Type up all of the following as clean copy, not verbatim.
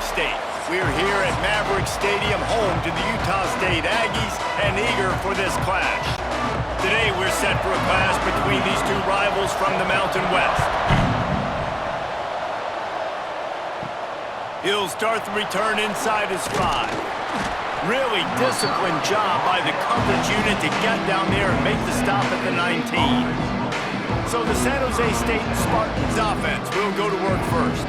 State. We're here at Maverick Stadium, home to the Utah State Aggies, and eager for this clash. Today we're set for a clash between these two rivals from the Mountain West. He'll start the return inside his 5. Really disciplined job by the coverage unit to get down there and make the stop at the 19. So the San Jose State Spartans offense will go to work first.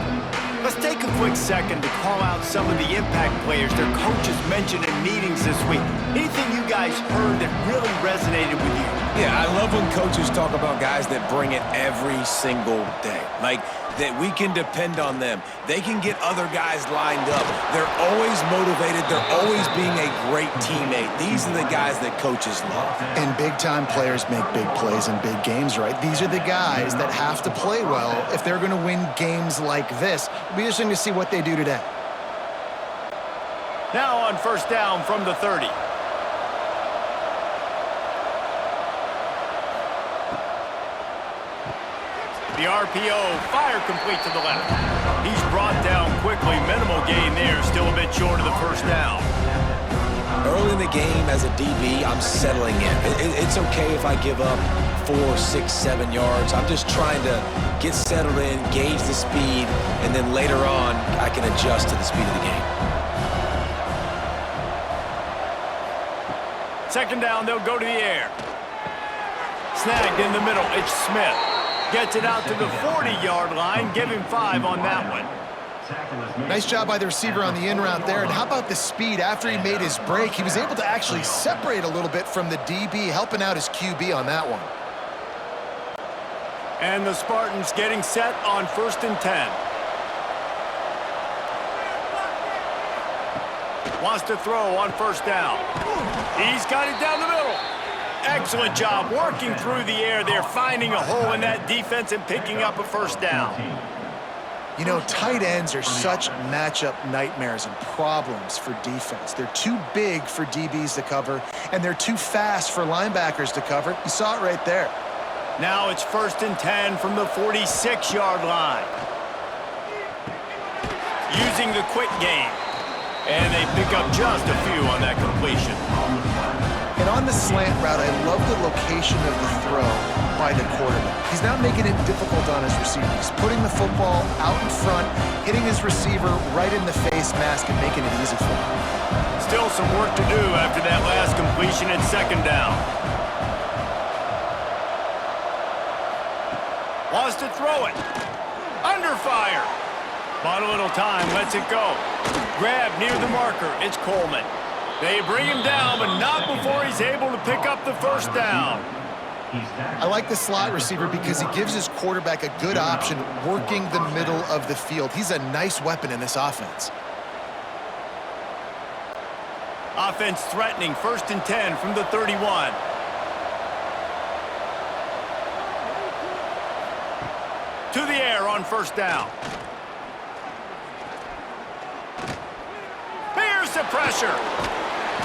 Let's take a quick second to call out some of the impact players their coaches mentioned in meetings this week. Anything you guys heard that really resonated with you? Yeah, I love when coaches talk about guys that bring it every single day. Like, that we can depend on them. They can get other guys lined up. They're always motivated. They're always being a great teammate. These are the guys that coaches love. And big-time players make big plays in big games, right? These are the guys that have to play well if they're going to win games like this. It'll be interesting to see what they do today. Now on first down from the 30. The RPO, fire complete to the left. He's brought down quickly. Minimal gain there, still a bit short of the first down. Early in the game as a DB, I'm settling in. It's okay if I give up 4, 6, 7 yards. I'm just trying to get settled in, gauge the speed, and then later on, I can adjust to the speed of the game. Second down, they'll go to the air. Snagged in the middle, it's Smith. Gets it out to the 40-yard line. Give him 5 on that one. Nice job by the receiver on the in route there. And how about the speed? After he made his break, he was able to actually separate a little bit from the DB, helping out his QB on that one. And the Spartans getting set on 1st and 10. Wants to throw on first down. He's got it down the middle. Excellent job working through the air there, finding a hole in that defense and picking up a first down. You know, tight ends are such matchup nightmares and problems for defense. They're too big for DBs to cover, and they're too fast for linebackers to cover. You saw it right there. Now it's 1st and 10 from the 46-yard line. Using the quick game. And they pick up just a few on that completion. And on the slant route, I love the location of the throw by the quarterback. He's not making it difficult on his receiver. He's putting the football out in front, hitting his receiver right in the face mask and making it easy for him. Still some work to do after that last completion at second down. Wants to throw it. Under fire. Bought a little time, lets it go. Grab near the marker, it's Coleman. They bring him down, but not before he's able to pick up the first down. I like the slot receiver because he gives his quarterback a good option working the middle of the field. He's a nice weapon in this offense. Offense threatening, 1st and 10 from the 31. To the air on first down. Here's the pressure.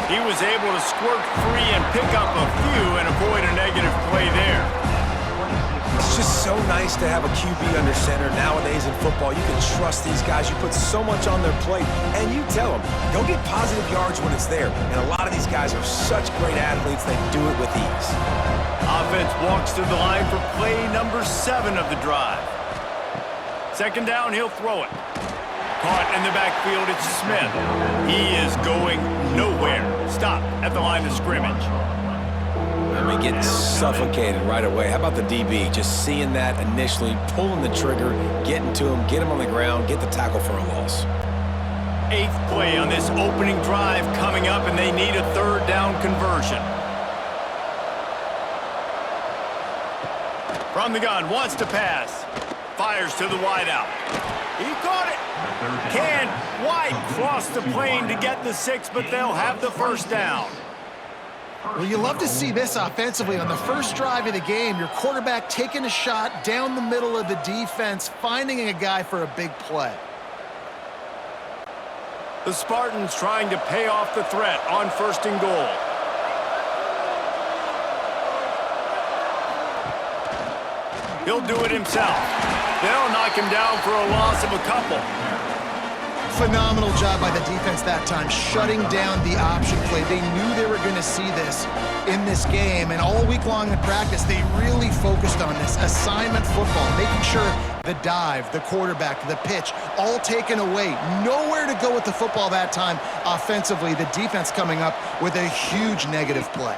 He was able to squirt free and pick up a few and avoid a negative play there. It's just so nice to have a QB under center. Nowadays in football, you can trust these guys. You put so much on their plate, and you tell them, go get positive yards when it's there. And a lot of these guys are such great athletes, they do it with ease. Offense walks to the line for play number 7 of the drive. Second down, he'll throw it. Caught in the backfield, it's Smith. He is going nowhere. Stop at the line of scrimmage. I mean, getting suffocated right away. How about the DB? Just seeing that initially, pulling the trigger, getting to him, get him on the ground, get the tackle for a loss. 8th play on this opening drive coming up, and they need a 3rd down conversion. From the gun, wants to pass. Fires to the wideout. He caught it. Can White cross the plane to get the 6, but they'll have the first down. Well, you love to see this offensively on the first drive of the game. Your quarterback taking a shot down the middle of the defense, finding a guy for a big play. The Spartans trying to pay off the threat on 1st and goal. He'll do it himself. They'll knock him down for a loss of a couple. Phenomenal job by the defense that time, shutting down the option play. They knew they were going to see this in this game, and all week long in practice, they really focused on this assignment football, making sure the dive, the quarterback, the pitch, all taken away. Nowhere to go with the football that time offensively. The defense coming up with a huge negative play.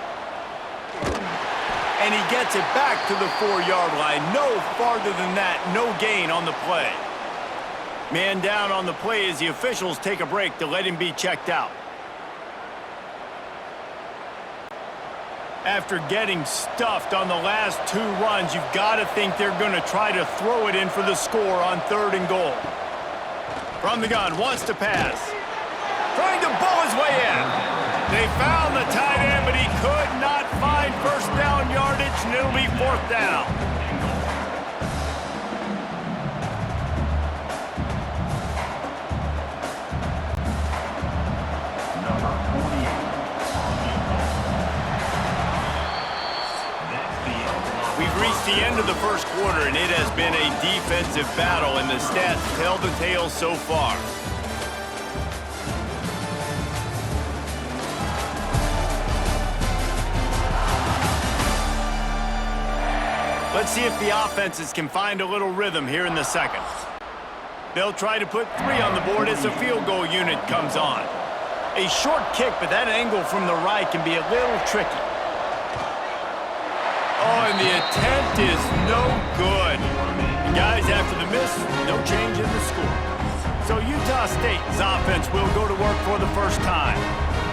And he gets it back to the 4-yard line. No farther than that, no gain on the play. Man down on the play as the officials take a break to let him be checked out. After getting stuffed on the last 2 runs, you've got to think they're going to try to throw it in for the score on 3rd and goal. From the gun, wants to pass. Trying to bull his way in. They found the tight end, but he could not find first down yardage, and it'll be 4th down. We've reached the end of the first quarter, and it has been a defensive battle, and the stats tell the tale so far. Let's see if the offenses can find a little rhythm here in the second. They'll try to put 3 on the board as the field goal unit comes on. A short kick, but that angle from the right can be a little tricky. Oh, and the attempt is no good. And guys, after the miss, no change in the score. So Utah State's offense will go to work for the first time.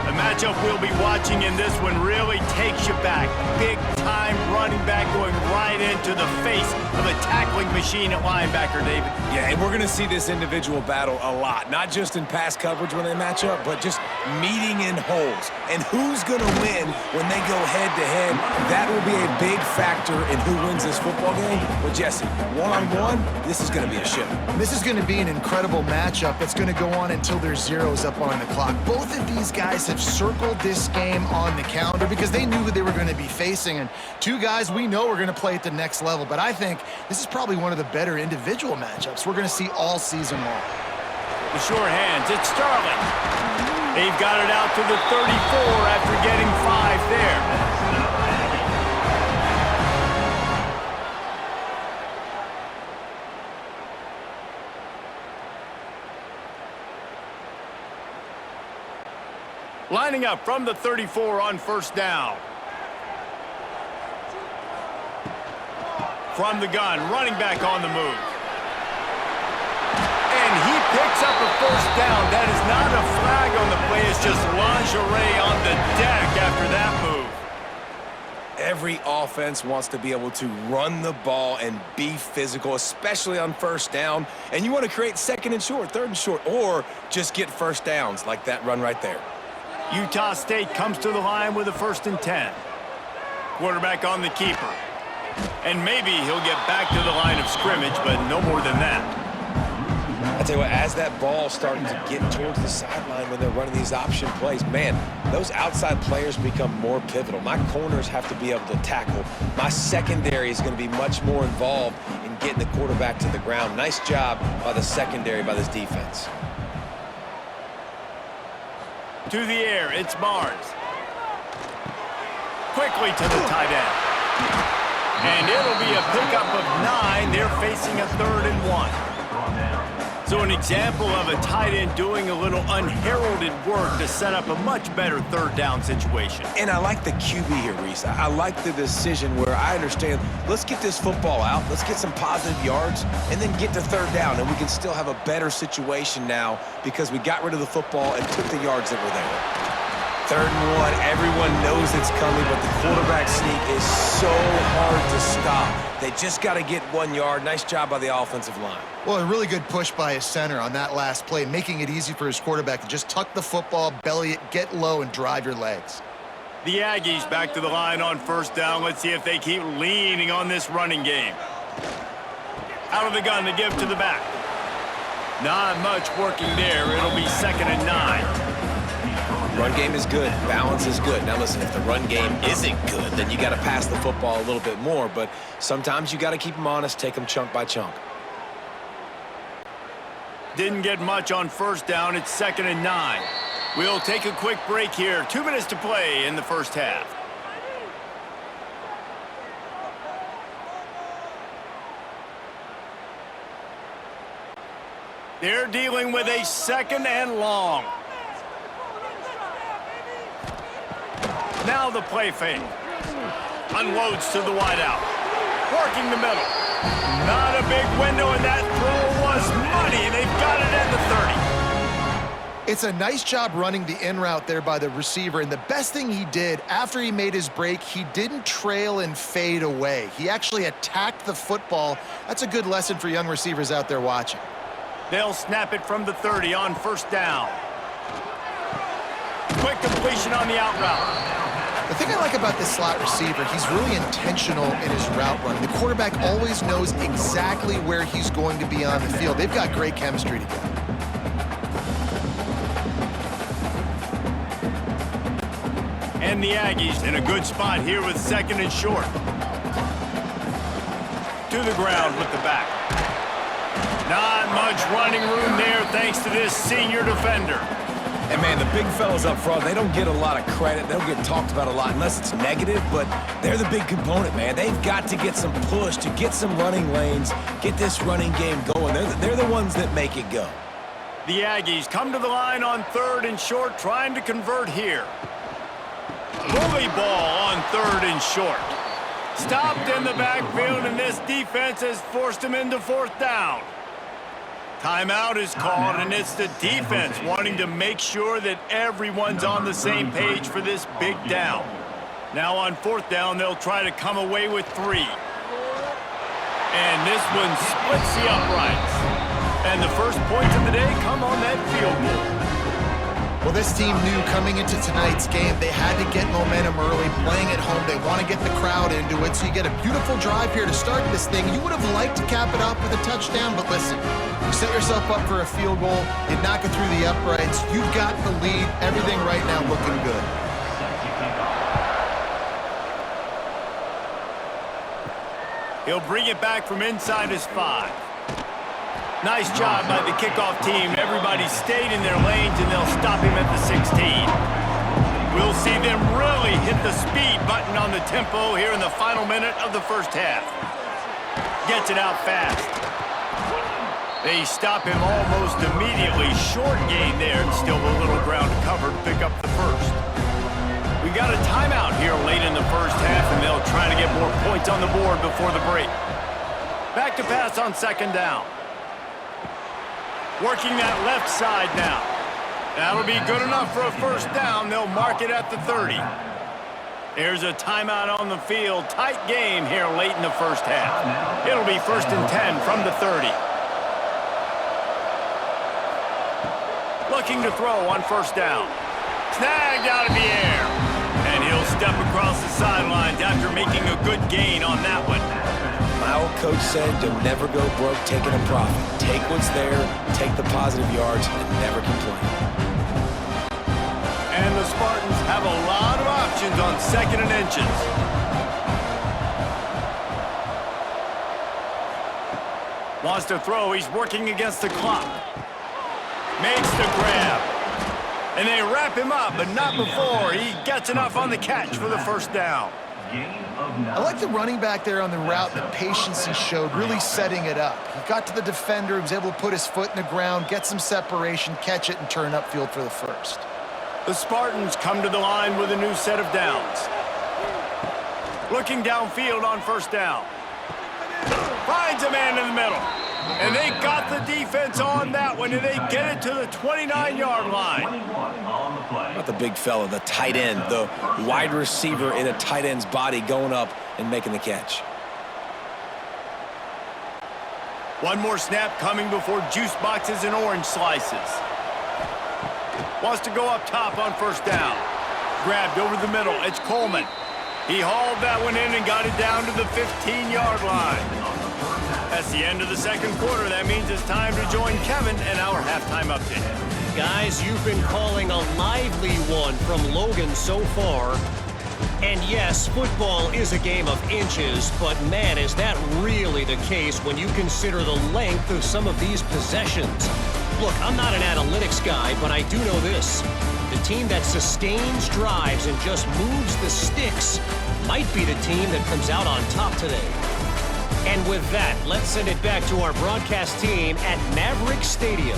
The matchup we'll be watching in this one really takes you back. Big-time running back going right into the face of a tackling machine at linebacker, David. Yeah, and we're going to see this individual battle a lot. Not just in pass coverage when they match up, but just meeting in holes. And who's going to win when they go head-to-head? That will be a big factor in who wins this football game. But, Jesse, one-on-one, this is going to be a show. This is going to be an incredible matchup that's going to go on until there's zeros up on the clock. Both of these guys have circled this game on the calendar because they knew who they were going to be facing. And 2 guys we know are going to play at the next level. But I think this is probably one of the better individual matchups we're going to see all season long. The short hands, it's Sterling. They've got it out to the 34 after getting 5 there. Lining up from the 34 on first down. From the gun, running back on the move. And he picks up a first down. That is not a flag on the play. It's just lingerie on the deck after that move. Every offense wants to be able to run the ball and be physical, especially on first down. And you want to create 2nd and short, 3rd and short, or just get first downs like that run right there. Utah State comes to the line with a 1st and 10. Quarterback on the keeper. And maybe he'll get back to the line of scrimmage, but no more than that. I tell you what, as that ball's starting to get towards the sideline when they're running these option plays, man, those outside players become more pivotal. My corners have to be able to tackle. My secondary is going to be much more involved in getting the quarterback to the ground. Nice job by the secondary, by this defense. To the air, it's Barnes. Quickly to the tight end. And it'll be a pickup of 9. They're facing a 3rd and 1. So an example of a tight end doing a little unheralded work to set up a much better 3rd down situation. And I like the QB here, Reese. I like the decision where I understand, let's get this football out, let's get some positive yards, and then get to 3rd down, and we can still have a better situation now because we got rid of the football and took the yards that were there. 3rd and 1, everyone knows it's coming, but the quarterback sneak is so hard to stop. They just got to get 1 yard. Nice job by the offensive line. Well, a really good push by his center on that last play, making it easy for his quarterback to just tuck the football, belly it, get low, and drive your legs. The Aggies back to the line on first down. Let's see if they keep leaning on this running game. Out of the gun to give to the back. Not much working there. It'll be 2nd and 9. Run game is good. Balance is good. Now listen, if the run game isn't good, then you got to pass the football a little bit more. But sometimes you got to keep them honest, take them chunk by chunk. Didn't get much on first down. It's 2nd and 9. We'll take a quick break here. 2 minutes to play in the first half. They're dealing with a 2nd and long. Now the play fake. Unloads to the wideout. Working the middle. Not a big window, and that throw was money. They've got it at the 30. It's a nice job running the in route there by the receiver, and the best thing he did after he made his break, he didn't trail and fade away. He actually attacked the football. That's a good lesson for young receivers out there watching. They'll snap it from the 30 on first down. Quick completion on the out route. The thing I like about this slot receiver, he's really intentional in his route running. The quarterback always knows exactly where he's going to be on the field. They've got great chemistry together. And the Aggies in a good spot here with 2nd and short. To the ground with the back. Not much running room there thanks to this senior defender. And, man, the big fellas up front, they don't get a lot of credit. They don't get talked about a lot unless it's negative, but they're the big component, man. They've got to get some push to get some running lanes, get this running game going. They're the ones that make it go. The Aggies come to the line on 3rd and short, trying to convert here. Bully ball on 3rd and short. Stopped in the backfield, and this defense has forced him into 4th down. Timeout is called, and it's the defense wanting to make sure that everyone's on the same page for this big down. Now on 4th down, they'll try to come away with 3. And this one splits the uprights. And the first points of the day come on that field goal. Well, this team knew coming into tonight's game they had to get momentum early, playing at home. They want to get the crowd into it, so you get a beautiful drive here to start this thing. You would have liked to cap it off with a touchdown, but listen, you set yourself up for a field goal, you knock it through the uprights, you've got the lead, everything right now looking good. He'll bring it back from inside his 5. Nice job by the kickoff team. Everybody stayed in their lanes, and they'll stop him at the 16. We'll see them really hit the speed button on the tempo here in the final minute of the first half. Gets it out fast. They stop him almost immediately. Short gain there, and still a little ground to cover to pick up the first. We got a timeout here late in the first half, and they'll try to get more points on the board before the break. Back to pass on 2nd down. Working that left side now. That'll be good enough for a first down. They'll mark it at the 30. There's a timeout on the field. Tight game here late in the first half. It'll be 1st and 10 from the 30. Looking to throw on first down. Snagged out of the air. And he'll step across the sidelines after making a good gain on that one. My old coach said you'll never go broke taking a profit. Take what's there, take the positive yards, and never complain. And the Spartans have a lot of options on 2nd and inches. Wants to throw. He's working against the clock. Makes the grab. And they wrap him up, but not before he gets enough on the catch for the first down. I like the running back there on the route, the patience he showed, really setting it up. He got to the defender, he was able to put his foot in the ground, get some separation, catch it, and turn upfield for the first. The Spartans come to the line with a new set of downs. Looking downfield on first down. Finds a man in the middle. And they got the defense on that one, and they get it to the 29-yard line. Not the big fella, the tight end, the wide receiver in a tight end's body going up and making the catch. One more snap coming before juice boxes and orange slices. Wants to go up top on first down. Grabbed over the middle. It's Coleman. He hauled that one in and got it down to the 15-yard line. That's the end of the second quarter. That means it's time to join Kevin and our halftime update. Guys, you've been calling a lively one from Logan so far. And yes, football is a game of inches, but man, is that really the case when you consider the length of some of these possessions. Look, I'm not an analytics guy, but I do know this. The team that sustains drives and just moves the sticks might be the team that comes out on top today. And with that, let's send it back to our broadcast team at Maverick Stadium.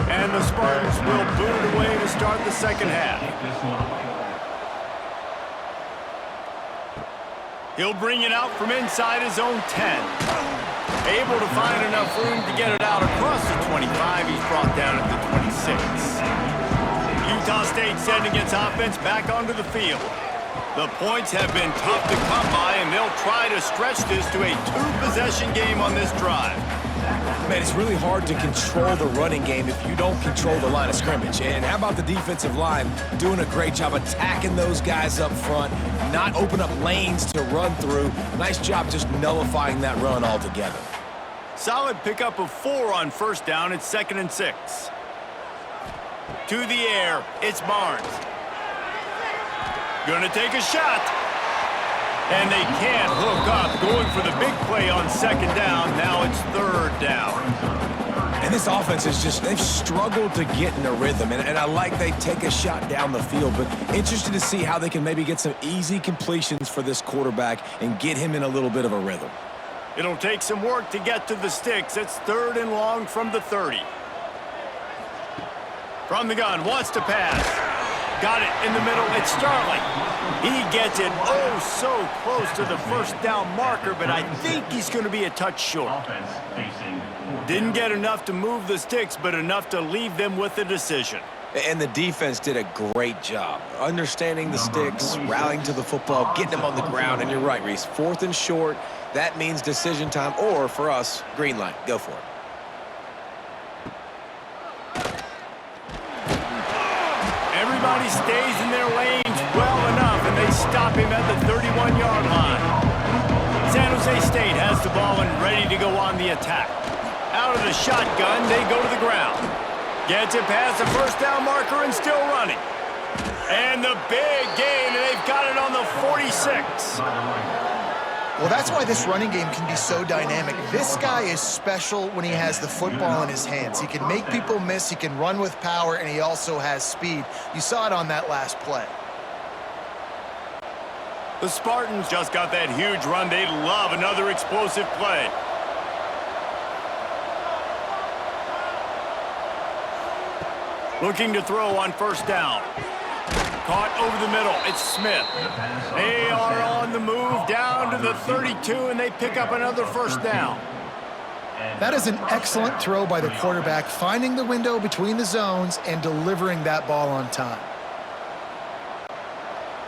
And the Spartans will boot it away to start the second half. He'll bring it out from inside his own 10. Able to find enough room to get it out across the 25. He's brought down at the 26. Utah State sending its offense back onto the field. The points have been tough to come by, and they'll try to stretch this to a two-possession game on this drive. Man, it's really hard to control the running game if you don't control the line of scrimmage. And how about the defensive line doing a great job attacking those guys up front, not open up lanes to run through. Nice job just nullifying that run altogether. Solid pickup of 4 on first down. It's 2nd and 6. To the air, it's Barnes. Gonna take a shot. And they can't hook up, going for the big play on 2nd down. Now it's 3rd down. And this offense is just, they've struggled to get in a rhythm. And I like they take a shot down the field, but interested to see how they can maybe get some easy completions for this quarterback and get him in a little bit of a rhythm. It'll take some work to get to the sticks. It's 3rd and long from the 30. From the gun, wants to pass. Got it in the middle. It's Starling. He gets it so close to the first down marker, but I think he's going to be a touch short. Didn't get enough to move the sticks, but enough to leave them with the decision. And the defense did a great job understanding the sticks, rallying to the football, getting them on the ground. And you're right, Reese. 4th and short, that means decision time, or for us, green light. Go for it. Everybody stays in their lanes well enough, and they stop him at the 31-yard line. San Jose State has the ball and ready to go on the attack. Out of the shotgun, they go to the ground. Gets it past the first down marker and still running. And the big gain, and they've got it on the 46. Well, that's why this running game can be so dynamic. This guy is special when he has the football in his hands. He can make people miss, he can run with power, and he also has speed. You saw it on that last play. The Spartans just got that huge run. They'd love another explosive play. Looking to throw on first down. Caught over the middle. It's Smith. They are on the move down to the 32, and they pick up another first down. That is an excellent throw by the quarterback, finding the window between the zones and delivering that ball on time.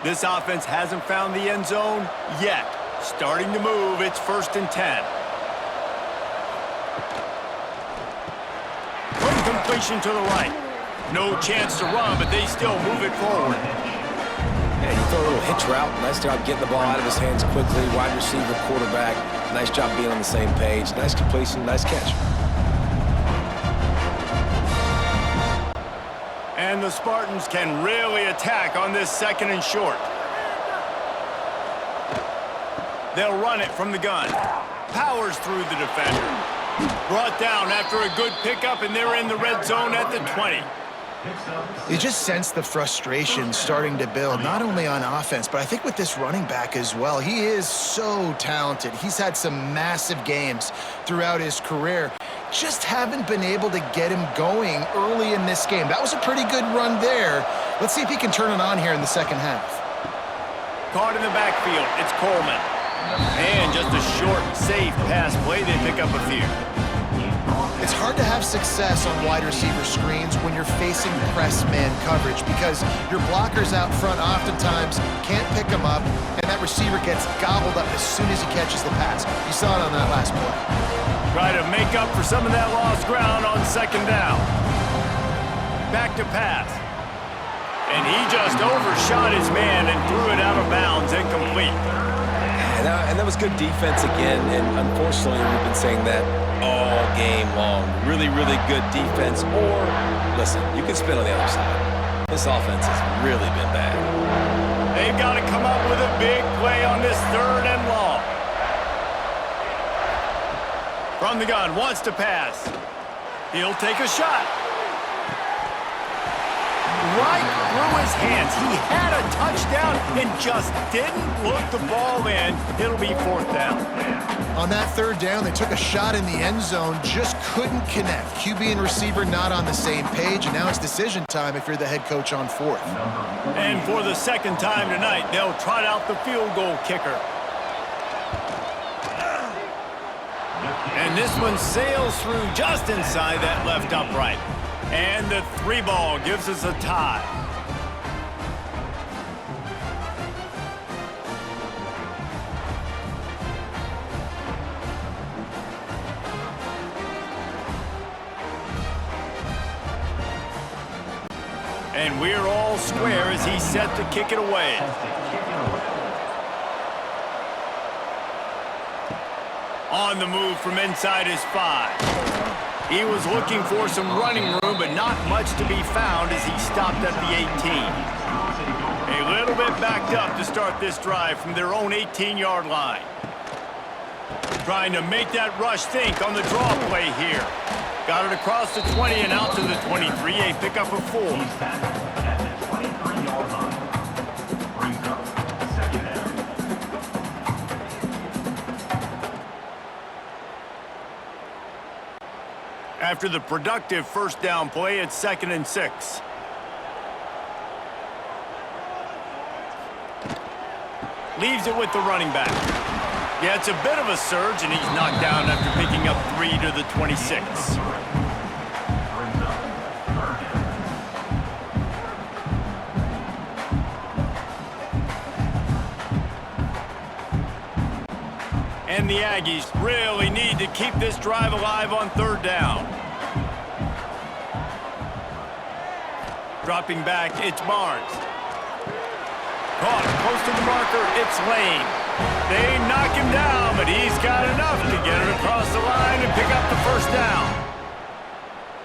This offense hasn't found the end zone yet. Starting to move. It's 1st and 10. Quick completion to the right. No chance to run, but they still move it forward. And you throw a little hitch route. Nice job getting the ball out of his hands quickly. Wide receiver, quarterback. Nice job being on the same page. Nice completion, nice catch. And the Spartans can really attack on this 2nd and short. They'll run it from the gun. Powers through the defender. Brought down after a good pickup, and they're in the red zone at the 20. You just sense the frustration starting to build, not only on offense, but I think with this running back as well. He is so talented. He's had some massive games throughout his career. Just haven't been able to get him going early in this game. That was a pretty good run there. Let's see if he can turn it on here in the second half. Caught in the backfield, it's Coleman. And just a short, safe pass play, they pick up a few. It's hard to have success on wide receiver screens when you're facing press man coverage because your blockers out front oftentimes can't pick them up, and that receiver gets gobbled up as soon as he catches the pass. You saw it on that last play. Try to make up for some of that lost ground on 2nd down. Back to pass. And he just overshot his man and threw it out of bounds, incomplete. And that was good defense again, and unfortunately we've been saying that all game long. Really, really good defense, or, listen, you can spin on the other side. This offense has really been bad. They got to come up with a big play on this 3rd and long. From the gun, wants to pass. He'll take a shot. Right through his hands. He had a touchdown and just didn't look the ball in. It'll be 4th down. On that 3rd down, they took a shot in the end zone, just couldn't connect. QB and receiver not on the same page, and now it's decision time if you're the head coach on 4th. And for the 2nd time tonight, they'll trot out the field goal kicker. And this one sails through just inside that left upright. And the 3 ball gives us a tie. And we're all square as he's set to kick it away. On the move from inside his 5. He was looking for some running room, but not much to be found as he stopped at the 18. A little bit backed up to start this drive from their own 18-yard line. Trying to make that rush think on the draw play here. Got it across the 20 and out to the 23, a pickup of 4. After the productive 1st down play, it's 2nd and 6. Leaves it with the running back. Yeah, it's a bit of a surge, and he's knocked down after picking up 3 to the 26. And the Aggies really need to keep this drive alive on 3rd down. Dropping back, it's Barnes. Caught close to the marker, it's Lane. They knock him down, but he's got enough to get it across the line and pick up the 1st down.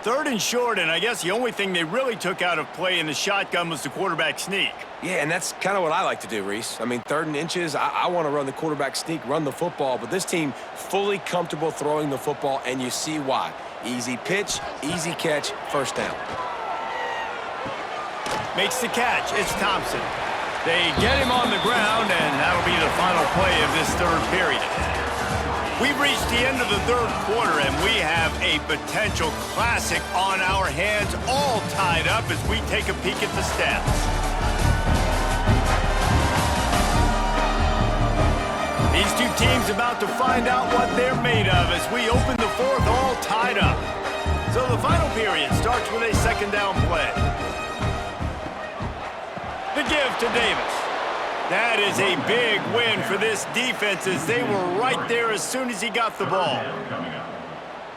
3rd and short, and I guess the only thing they really took out of play in the shotgun was the quarterback sneak. Yeah, and that's kind of what I like to do, Reese. I mean, 3rd and inches, I want to run the quarterback sneak, run the football, but this team fully comfortable throwing the football, and you see why. Easy pitch, easy catch, 1st down. Makes the catch, it's Thompson. They get him on the ground, and that'll be the final play of this 3rd period. We've reached the end of the 3rd quarter, and we have a potential classic on our hands, all tied up as we take a peek at the stats. These two teams about to find out what they're made of as we open the 4th all tied up. So the final period starts with a 2nd down play. The give to Davis. That is a big win for this defense as they were right there as soon as he got the ball.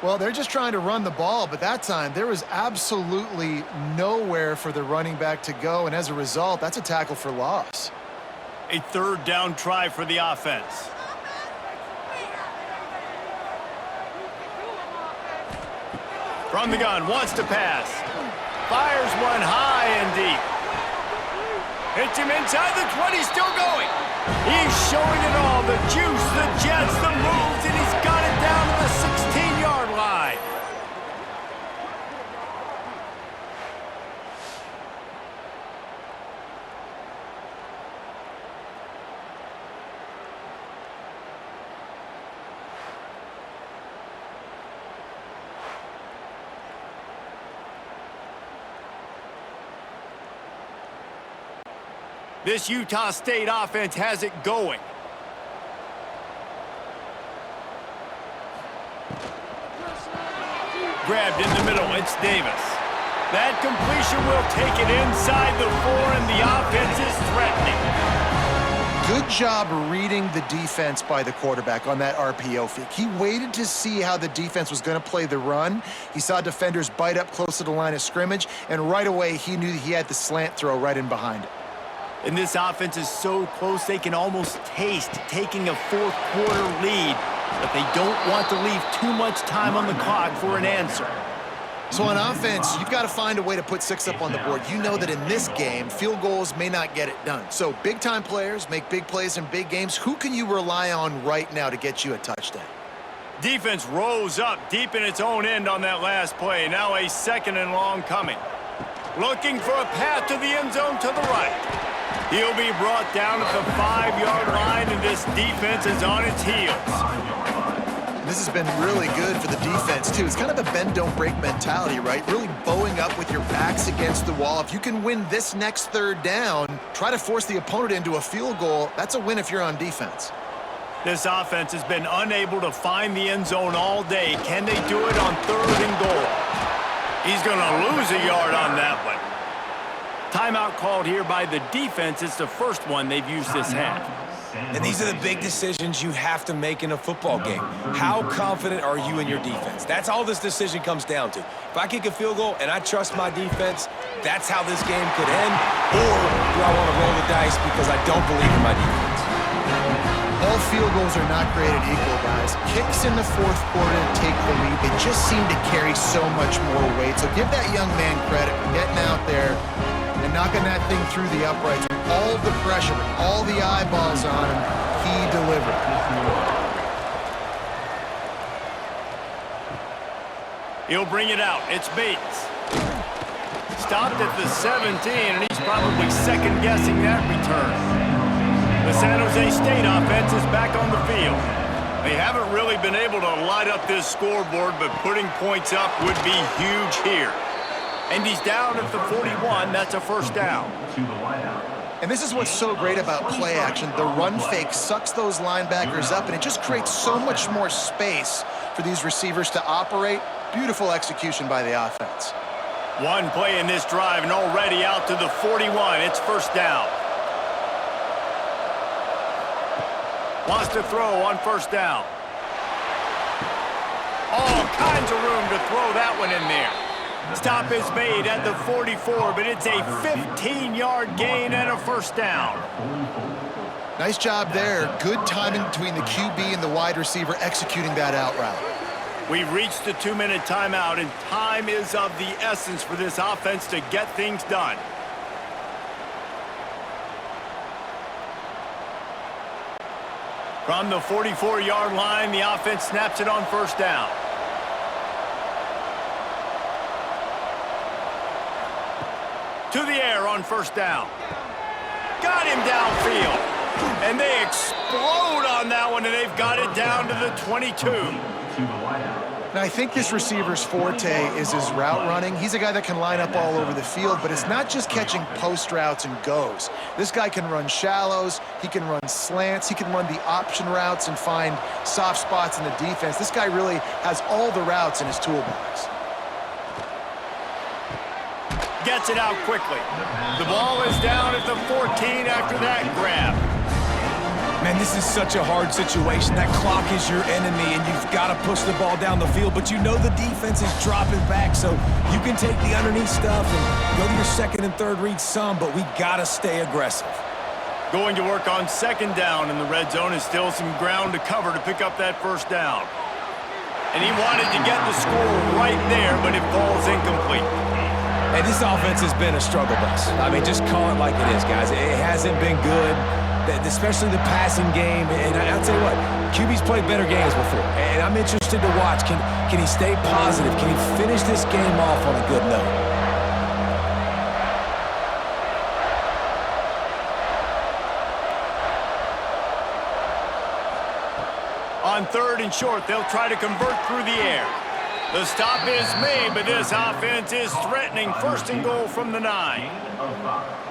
Well, they're just trying to run the ball, but that time there was absolutely nowhere for the running back to go, and as a result, that's a tackle for loss. A 3rd down try for the offense. From the gun, wants to pass. Fires one high and deep. Hits him inside the 20, still going. He's showing it all, the juice, the jets, the moves, and he's got it down to the 16-yard line. This Utah State offense has it going. Grabbed in the middle, it's Davis. That completion will take it inside the 4, and the offense is threatening. Good job reading the defense by the quarterback on that RPO fake. He waited to see how the defense was going to play the run. He saw defenders bite up close to the line of scrimmage, and right away he knew he had the slant throw right in behind it. And this offense is so close they can almost taste taking a 4th quarter lead, but they don't want to leave too much time on the clock for an answer. So on offense, you've got to find a way to put 6 up on the board. You know that in this game, field goals may not get it done. So big-time players make big plays in big games. Who can you rely on right now to get you a touchdown? Defense rose up deep in its own end on that last play. Now a 2nd and long coming. Looking for a path to the end zone to the right. He'll be brought down at the 5-yard line, and this defense is on its heels. This has been really good for the defense, too. It's kind of a bend-don't-break mentality, right? Really bowing up with your backs against the wall. If you can win this next 3rd down, try to force the opponent into a field goal, that's a win if you're on defense. This offense has been unable to find the end zone all day. Can they do it on 3rd and goal? He's going to lose a yard on that one. Timeout called here by the defense. It's the first one they've used this half. And these are the big decisions you have to make in a football game. How confident are you in your defense? That's all this decision comes down to. If I kick a field goal and I trust my defense, that's how this game could end. Or do I want to roll the dice because I don't believe in my defense? All field goals are not created equal, guys. Kicks in the 4th quarter to take the lead, they just seem to carry so much more weight. So give that young man credit for getting out there and knocking that thing through the uprights. All the pressure, all the eyeballs on him, he delivered. He'll bring it out. It's Bates. Stopped at the 17, and he's probably second-guessing that return. The San Jose State offense is back on the field. They haven't really been able to light up this scoreboard, but putting points up would be huge here. And he's down at the 41. That's a 1st down. And this is what's so great about play action. The run fake sucks those linebackers up, and it just creates so much more space for these receivers to operate. Beautiful execution by the offense. One play in this drive, and already out to the 41. It's 1st down. Wants to throw on 1st down. All kinds of room to throw that one in there. Stop is made at the 44, but it's a 15-yard gain and a 1st down. Nice job there. Good timing between the QB and the wide receiver executing that out route. We've reached the 2-minute timeout, and time is of the essence for this offense to get things done. From the 44-yard line, the offense snaps it on 1st down. To the air on 1st down. Got him downfield. And they explode on that one, and they've got it down to the 22. Now, I think this receiver's forte is his route running. He's a guy that can line up all over the field, but it's not just catching post routes and goes. This guy can run shallows, he can run slants, he can run the option routes and find soft spots in the defense. This guy really has all the routes in his toolbox. Gets it out quickly. The ball is down at the 14 after that grab. Man, this is such a hard situation. That clock is your enemy, and you've got to push the ball down the field, but you know the defense is dropping back, so you can take the underneath stuff and go to your 2nd and 3rd read some, but we got to stay aggressive. Going to work on 2nd down in the red zone is still some ground to cover to pick up that 1st down. And he wanted to get the score right there, but it falls incomplete. Hey, this offense has been a struggle bus. I mean, just call it like it is, guys. It hasn't been good, especially the passing game. And I'll tell you what, QB's played better games before. And I'm interested to watch. Can he stay positive? Can he finish this game off on a good note? On 3rd and short, they'll try to convert through the air. The stop is made, but this offense is threatening 1st and goal from the 9.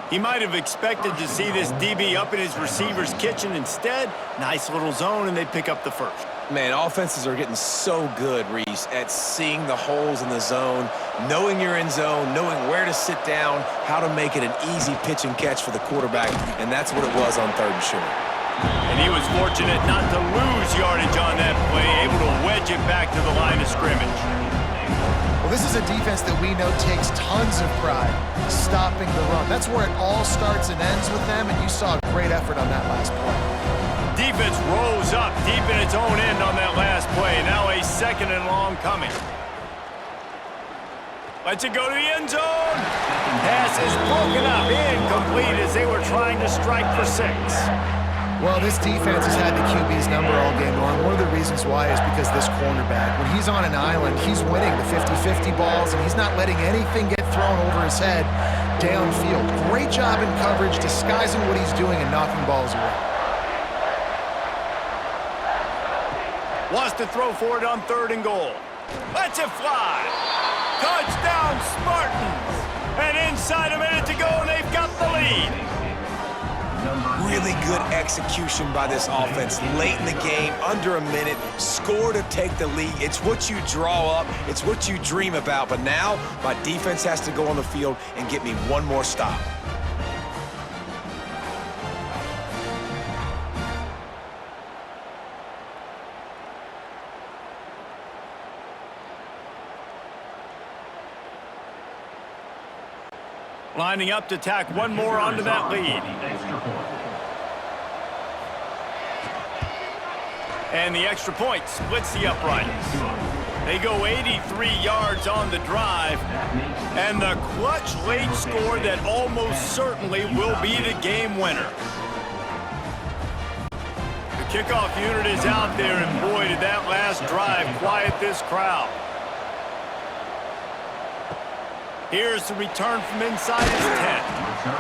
He might have expected to see this DB up in his receiver's kitchen. Instead, nice little zone, and they pick up the 1st. Man, offenses are getting so good, Reese, at seeing the holes in the zone, knowing you're in zone, knowing where to sit down, how to make it an easy pitch and catch for the quarterback, and that's what it was on 3rd and short. And he was fortunate not to lose yardage on that play, able to wedge it back to the line of scrimmage. Well, this is a defense that we know takes tons of pride stopping the run. That's where it all starts and ends with them, and you saw a great effort on that last play. Defense rose up deep in its own end on that last play. Now a 2nd and long coming. Lets it go to the end zone. Pass is broken up, incomplete as they were trying to strike for 6. Well, this defense has had the QB's number all game long. One of the reasons why is because this cornerback, when he's on an island, he's winning the 50-50 balls, and he's not letting anything get thrown over his head downfield. Great job in coverage, disguising what he's doing and knocking balls away. Wants to throw for it on 3rd and goal. Lets it fly. Touchdown, Spartans. And inside a minute to go, and they've got the lead. Really good execution by this offense late in the game, under a minute, score to take the lead. It's what you draw up, it's what you dream about, but now my defense has to go on the field and get me one more stop. Lining up to tack one more onto that lead. And the extra point splits the uprights. They go 83 yards on the drive. And the clutch late score that almost certainly will be the game winner. The kickoff unit is out there, and boy, did that last drive quiet this crowd. Here's the return from inside his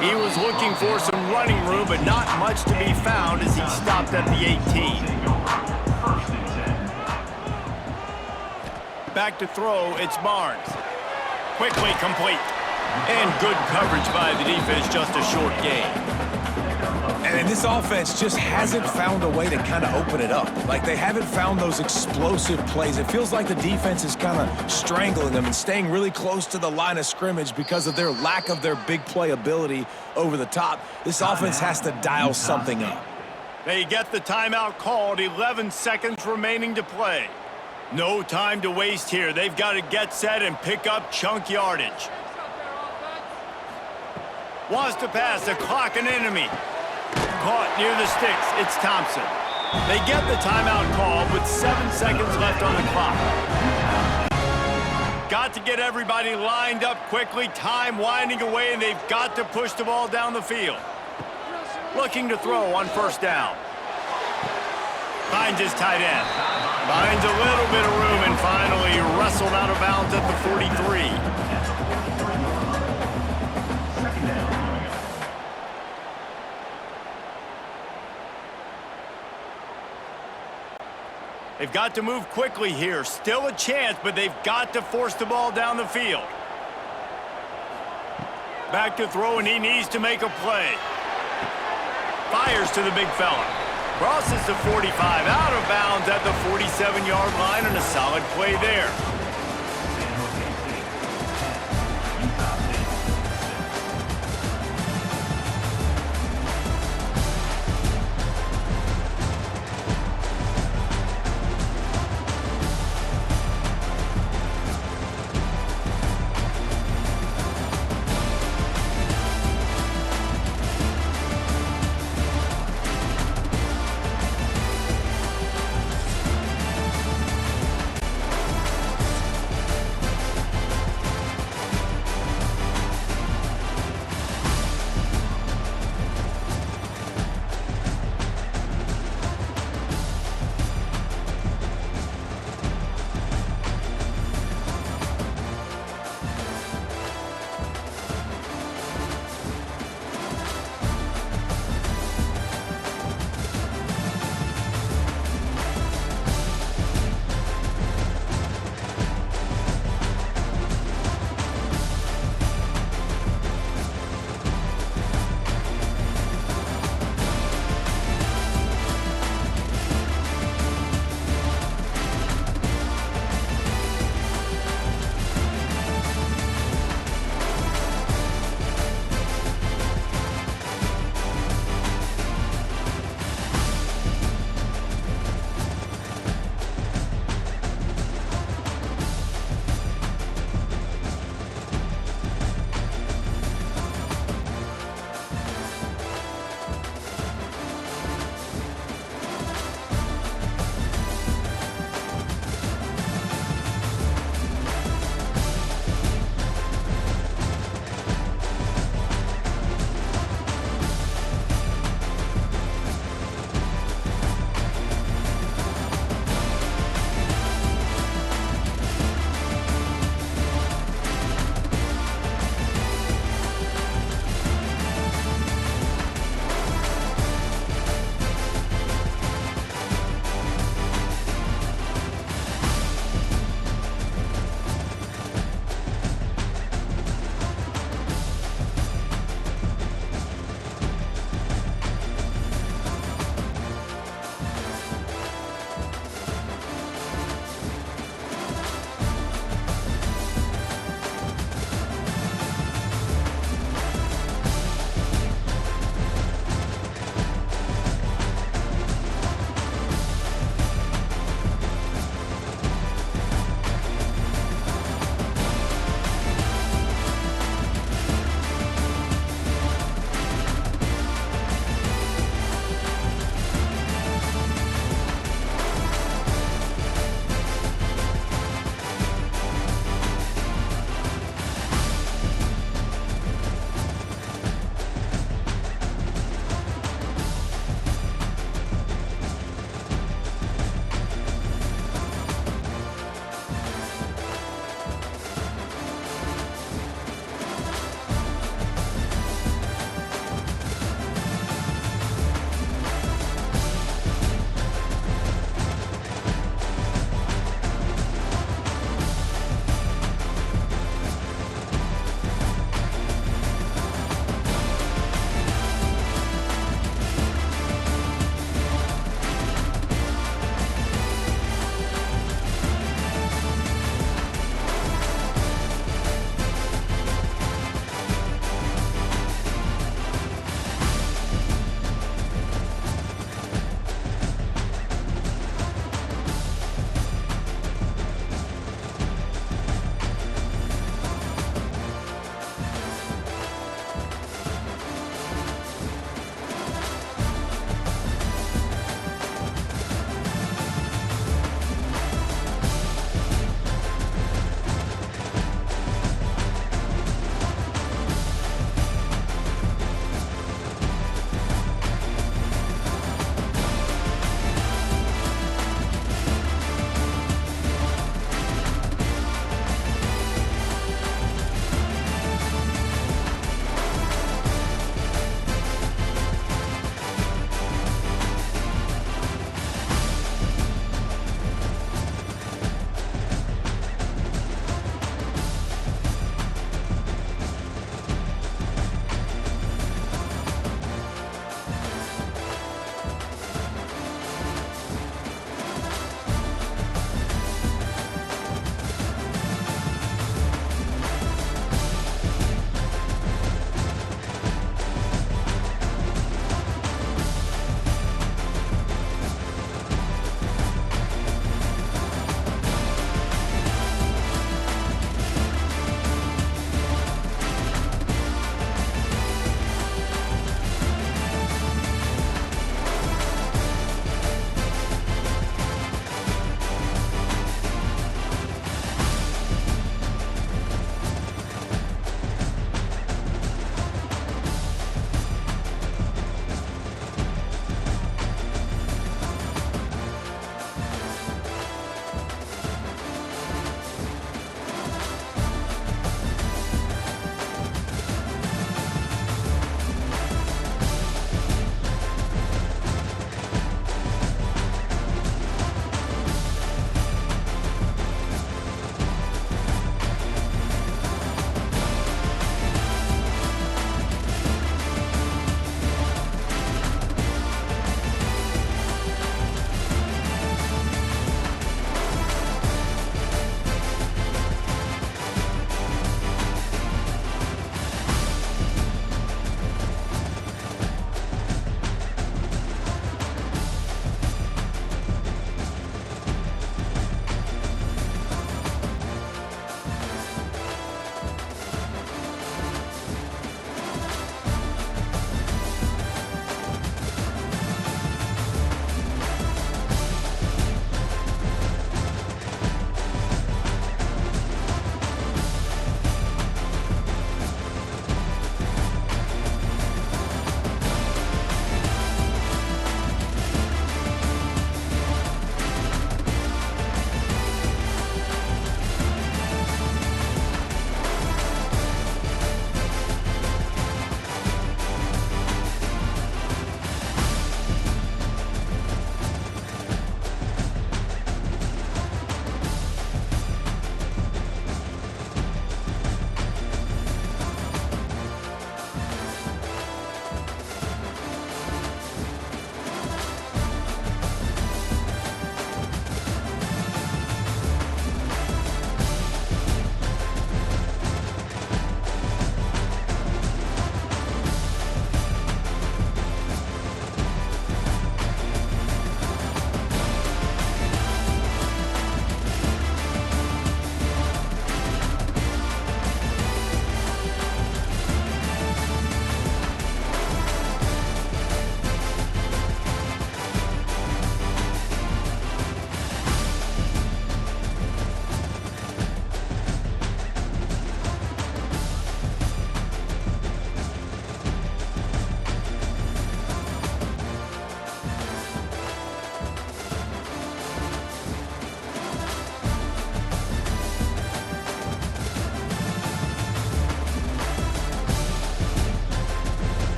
10. He was looking for some running room, but not much to be found as he stopped at the 18. Back to throw, it's Barnes. Quickly complete. And good coverage by the defense, just a short gain. And this offense just hasn't found a way to kind of open it up. Like, they haven't found those explosive plays. It feels like the defense is kind of strangling them and staying really close to the line of scrimmage because of their lack of their big play ability over the top. This offense has to dial something up. They get the timeout called, 11 seconds remaining to play. No time to waste here. They've got to get set and pick up chunk yardage. Wants to pass, the clock an enemy. Caught near the sticks, it's Thompson. They get the timeout call with 7 seconds left on the clock. Got to get everybody lined up quickly, time winding away, and they've got to push the ball down the field. Looking to throw on 1st down. Finds his tight end. Finds a little bit of room and finally wrestled out of bounds at the 43. They've got to move quickly here. Still a chance, but they've got to force the ball down the field. Back to throw, and he needs to make a play. Fires to the big fella. Crosses the 45, out of bounds at the 47-yard line, and a solid play there.